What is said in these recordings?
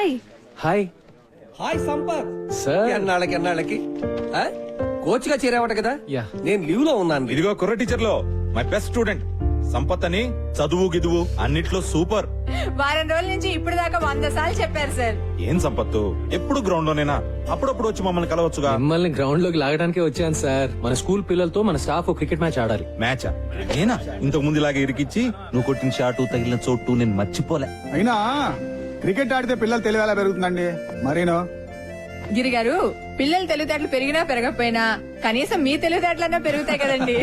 Hi. Hi hi Sampath. Sir. ఎన్నాళ్ళకి coach గా చేరావట కదా. యా. నేను లీవ్ లో ఉన్నాను. ఇదిగో కుర్ర టీచర్ లో మై బెస్ట్ స్టూడెంట్ సంపత్ అని చదువు గిదువు అన్నిట్లో సూపర్. వారం రోజుల నుంచి ఇప్పుడు దాకా 100 సార్లు చెప్పారు సార్. ఏం సంపత్తు ఎప్పుడు గ్రౌండ్ లోనేనా? అప్పుడప్పుడు వచ్చి మమ్మల్ని కలవచ్చుగా. మిమ్మల్ని గ్రౌండ్ లోకి లాగడానికే వచ్చాను సార్. మన స్కూల్ పిల్లలతో మన స్టాఫ్ క్రికెట్ మ్యాచ్ ఆడాలి. మ్యాచా? నేనా? ఇంతకు ముందు ఇలాగే ఇరికిచ్చి నువ్వు కొట్టిన షాటు తగిలిన చోటు నేను మర్చిపోలే. అయినా క్రికెట్ ఆడితే పిల్లలు తెలివి ఎలా పెరుగుతుందండి మరేనో. గిరి గారు, పిల్లలు తెలివితేటలు పెరిగినా పెరగకపోయినా కనీసం మీ తెలివితేటలన్నా పెరుగుతాయి కదండి.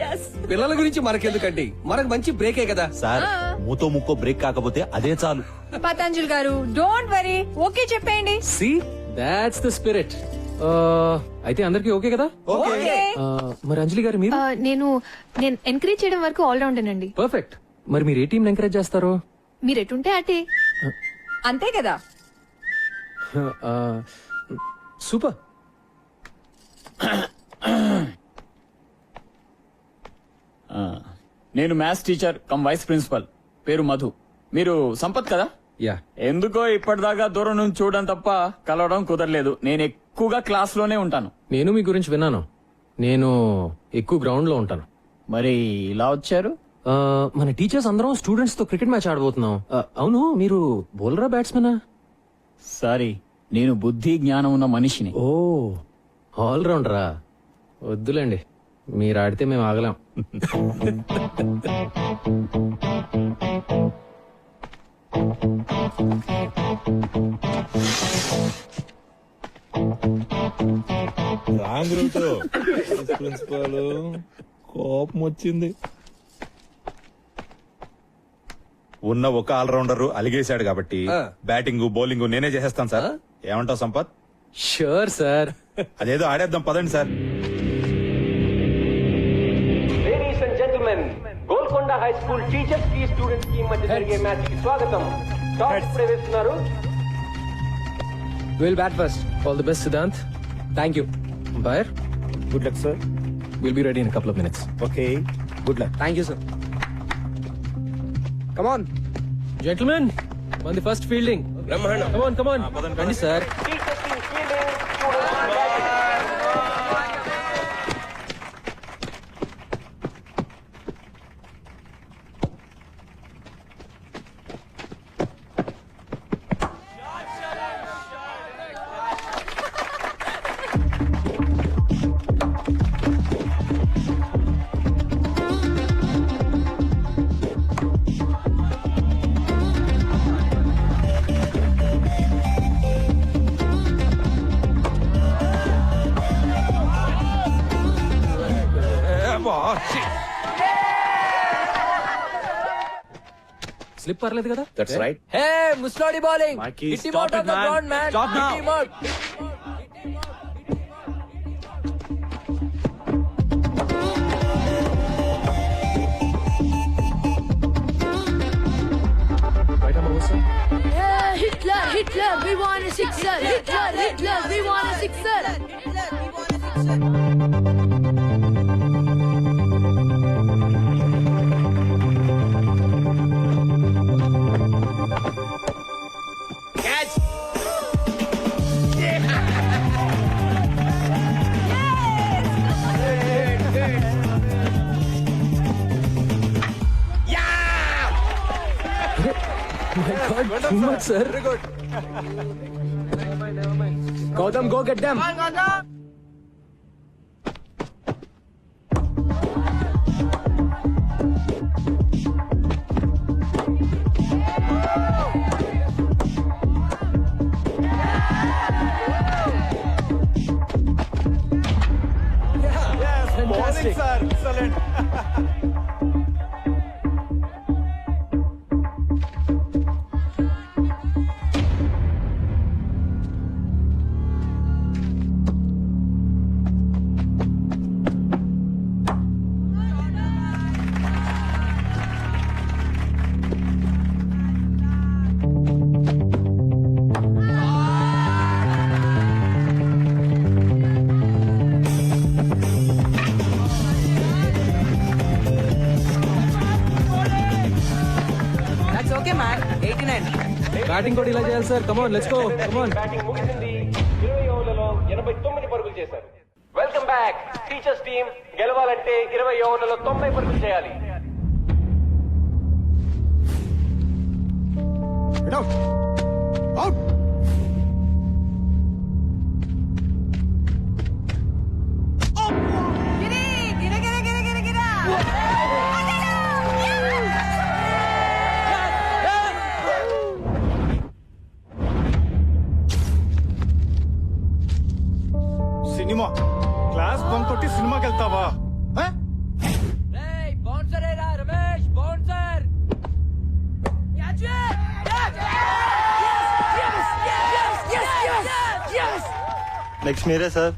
Yes. పిల్లల గురించి మనకెందుకండి, మనకు మంచి బ్రేకే కదా. సార్ మూతో ముక్కో బ్రేక్ కాకపోతే అదే చాలు. పతంజలి గారు, డోంట్ వరీ, ఓకే చెప్పేయండి. See that's the spirit. అయితే అందరికి ఓకే కదా? ఓకే. మరి అంజలి గారు మీరు? నేను ఎంకరేజ్ చేయడం వరకు ఆల్ రౌండ్ అండి. పర్ఫెక్ట్. మరి మీరు ఏ టీం ఎంకరేజ్ చేస్తారు? మీరు ఎటుంటే అటే. అంతే కదా. సూపర్. నేను maths teacher cum vice principal, పేరు మధు. మీరు సంపత్ కదా? యా. ఎందుకో ఇప్పటిదాకా దూరం నుంచి చూడడం తప్ప కలవడం కుదరలేదు. నేను ఎక్కువగా క్లాస్ లోనే ఉంటాను. నేను మీ గురించి విన్నాను. నేను ఎక్కువ గ్రౌండ్ లో ఉంటాను. మరి ఇలా వచ్చారు? మన టీచర్స్ అందరం స్టూడెంట్స్ తో క్రికెట్ మ్యాచ్ ఆడబోతున్నాం. అవును, మీరు బౌలరా బ్యాట్స్మెనా? సారీ, నేను బుద్ధి జ్ఞానం ఉన్న మనిషిని. ఓ, ఆల్ రౌండరా? వద్దులేండి, మీరు ఆడితే మేము ఆగలేం. Wrong route. ప్రిన్సిపల్ కోపం వచ్చింది. ఉన్న ఒక ఆల్రౌండర్ అలిగేశాడు కాబట్టి బ్యాటింగ్ బౌలింగ్ నేనే చేసేస్తాను సార్. ఏమంటావు సంపత్? Sure sir. అదేదో ఆడేద్దాం పదండి sir. Ladies and gentlemen, Golconda high school teachers కి స్టూడెంట్స్ కి మధ్య జరిగే మ్యాచ్ కి స్వాగతం. టాస్ ఇప్పుడే వేస్తున్నారు. Will bat first. All the best Siddhant. Thank you. Umpire, good luck sir. Will be ready in couple of minutes. Okay, good luck. Thank you sir. Come on gentlemen, on the first fielding. Come on. రండి sir. Teachers team fielding, students batting. Slip పర్లేదు కదా? That's right. Hey, ముస్లాడి bowling. Mikey, Hit him stop out of it, the man. ground, man. Stop now. Hit him out. Hitler, we want a sixer. Hitler, we want a sixer. Too much, sir. Gautam, go get them. Fantastic. Sir excellent. Batting కూడా ఇలా చేయాలి sir. Come on let's go. Come on. Batting ముగిసింది. 20 ఓవర్లలో 89 పరుగులు చేశారు. Welcome back. Teachers team గెలవాలంటే 20 ఓవర్లలో 90 పరుగులు చేయాలి. Out out. సినిమా క్లాస్ బంక్ కొట్టి సినిమాకి వెళ్తావా? ఆ? నెక్స్ట్ మీరే సార్.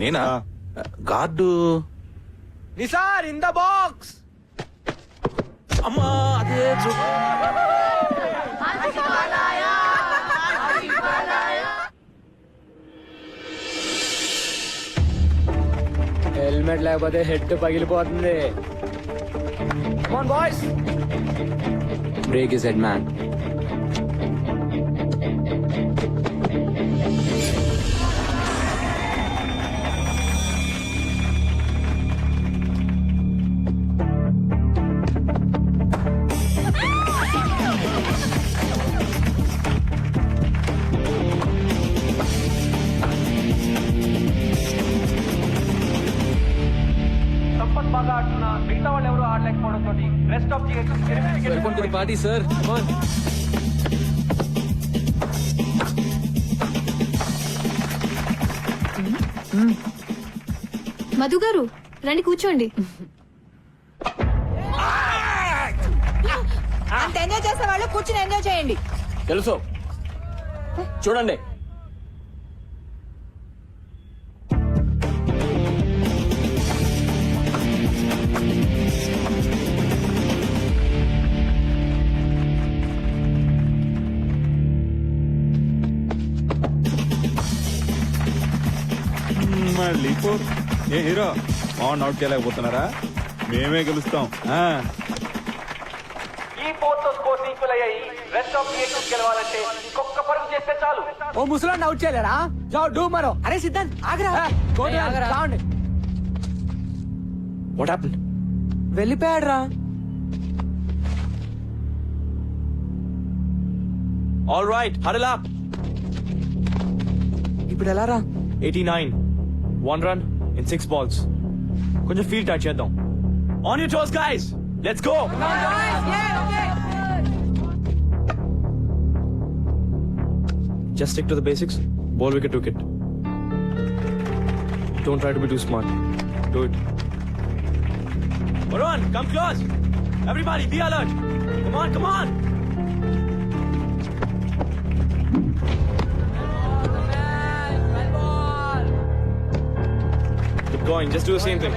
నేనా guard Nisar in the box. అమ్మా అదే హెల్మెట్ లేకపోతే హెడ్ పగిలిపోతుంది. Boys break is head man. Sampath బాగా ఆడుతున్నా, మిగతా వాళ్ళు ఎవరు ఆడలేకపోవడంతో rest of the welcome to the party sir. Come on. Madhu garu రండి కూర్చోండి. అంత ఎంజాయ్ చేసే వాళ్ళు కూర్చుని ఎంజాయ్ చేయండి. తెలుసు చూడండి. మళ్ళీ ఏ హీరో ఆన్ అవుట్ చేయలేకపోతున్నారా? మేమే గెలుస్తాం. ఈ 4తో స్కోర్స్ ఈక్వల్ అయ్యాయి. రెస్ట్ ఆఫ్ ది గెలవాలంటే ఇంకొక పరుగు చేస్తే చాలు. ఓ ముసలాన్ని అవుట్ చేయలేరా? జావ్ డూ మరో. అరే సిద్ధాంత్ ఆగరా. What happened? వెళ్ళిపోయాడు రా. All right, huddle up. ఇప్పుడు ఎలా రా? 89, 1 run in 6 balls. కొంచెం ఫీల్ టచ్ చేద్దాం. On your toes guys, let's go. Just stick to the basics. Ball wicket to wicket. Don't try to be too smart. Do it. Varun, come close. Everybody, be alert. Come on, come on. Keep going. Just do the same thing.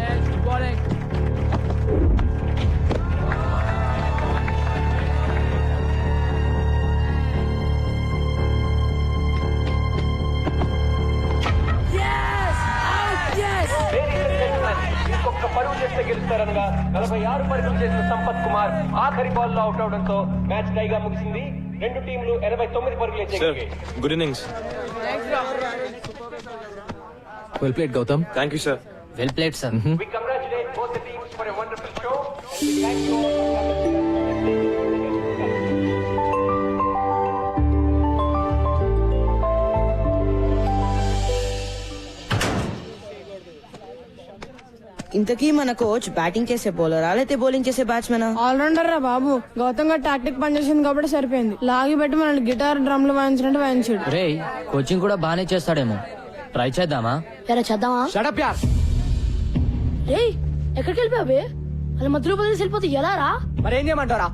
ఇంకొక పరుగు చేస్తే గెలుస్తారనగా 46 పరుగులు చేసిన సంపత్ కుమార్ ఆఖరి ball లో out అవడంతో match టైగా ముగిసింది. రెండు టీంలు 89 పరుగులు Sir, చేయగలిగాయి. good innings. Well played Gautam. Thank you, sir. Well played sir. We congratulate both the teams for a wonderful show. We thank you. ఇంతకీ మన కోచ్ బ్యాటింగ్ చేసే బౌలరా లేకపోతే బౌలింగ్ చేసే బ్యాట్స్మెనా? ఆల్రౌండర్ రా బాబు. గౌతమ్ గారు టాక్టిక్ పనిచేసింది కాబట్టి సరిపోయింది. లాగి పెట్టి మనల్ని గిటార్ డ్రమ్లు వాయించినట్టు వాయించాడు. రే కోచింగ్ కూడా బానే చేస్తాడేమో, ట్రై చేద్దామా? ఎరా చేద్దామా? షట్ అప్ యార్. రే ఎక్కడికి వెళ్ళిపోయావే? అలా మధ్యలో బదిలేసి వెళ్ళిపోతే ఎలా రా? మరి ఏం చేయమంటారా?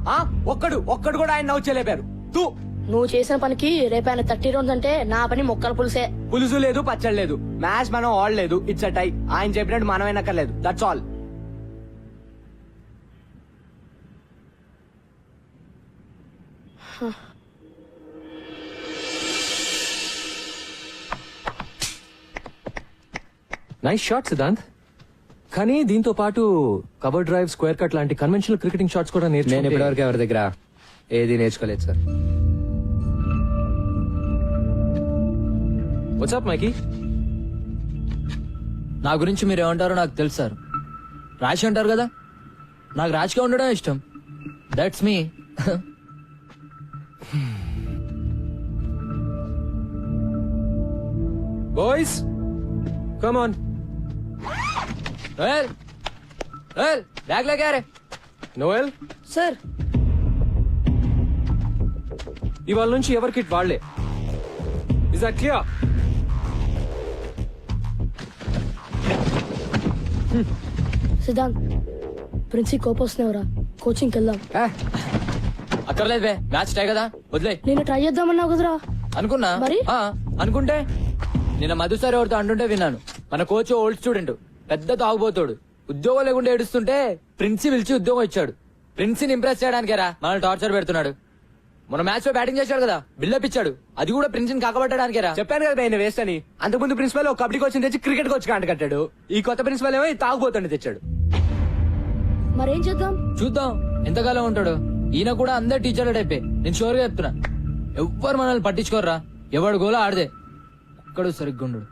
ఒక్కడు కూడా ఆయన అవుట్ చేయలేపారు. తూ నువ్వు చేసిన పనికి రేపైన 30 రౌండ్స్ అంటే నా పని మొక్కల పులుసే. పులుసు లేదు, పచ్చడి లేదు. మ్యాచ్ మనం ఆడలేదు. It's a tie. ఆయన చెప్పినట్టు మనం వినక్కర్లేదు. That's all. Nice shot Siddhant. కానీ దీంతో పాటు కవర్ డ్రైవ్, స్క్వేర్ కట్ లాంటి కన్వెన్షనల్ క్రికెటింగ్ షాట్స్ కూడా నేను నేర్చుకున్నాను. ఇప్పటివరకు ఎవరి దగ్గర ఏది నేర్చుకోలేదు సార్. వాట్సాప్ మైకి? నా గురించి మీరు ఏమంటారో నాకు తెలుసు సార్. రాశి అంటారు కదా, నాకు రాశిగా ఉండడం ఇష్టం. That's me. Boys come on. Bag లేకే రే. నోయల్, సార్ ఇవాళ నుంచి ఎవరి కిట్ వాళ్లే. Is that clear? సిద్ధాంత్ ప్రిన్సి కోపొస్తున్నావురా, కోచింగ్కి వెళ్దాం. అక్కర్లేదు బే, మ్యాచ్ టై కదా, వదిలే. నేను ట్రై చేద్దామన్నావు కదరా. అనుకున్నా మరి? అనుకుంటే నిన్న మధు సార్ ఎవరితో అంటుంటే విన్నాను. మన కోచ్ ఓల్డ్ స్టూడెంట్, పెద్ద తాగుబోతాడు. ఉద్యోగం లేకుండా ఏడుస్తుంటే ప్రిన్సి పిలిచి ఉద్యోగం ఇచ్చాడు. ప్రిన్సిని ఇంప్రెస్ చేయడానికేరా మనల్ని టార్చర్ పెడుతున్నాడు. మన మ్యాచ్ లో బ్యాటింగ్ చేశాడు కదా, బిల్డప్ ఇచ్చాడు. అది కూడా ప్రిన్సిని కాకబట్టడానికేరా. చెప్పాను కదా ఆయన వేస్ట్ అని. అంతకుముందు ప్రిన్సిపల్ ఒక కబడ్డీ కోచ్ తెచ్చి క్రికెట్ కోచ్ కాంట కట్టాడు. ఈ కొత్త ప్రిన్సిపల్ ఏమో తాగుబోతుండే తెచ్చాడు. మరేం చేద్దాం? చూద్దాం ఎంతకాలం ఉంటాడు. ఈయన కూడా అందరు టీచర్ల టైపే. నేను షోర్ గా చెప్తున్నా, ఎవ్వరు మనల్ని పట్టించుకోర్రా. ఎవడు గోలా ఆడదే, ఒక్కడు సరిగ్గా ఉండడు.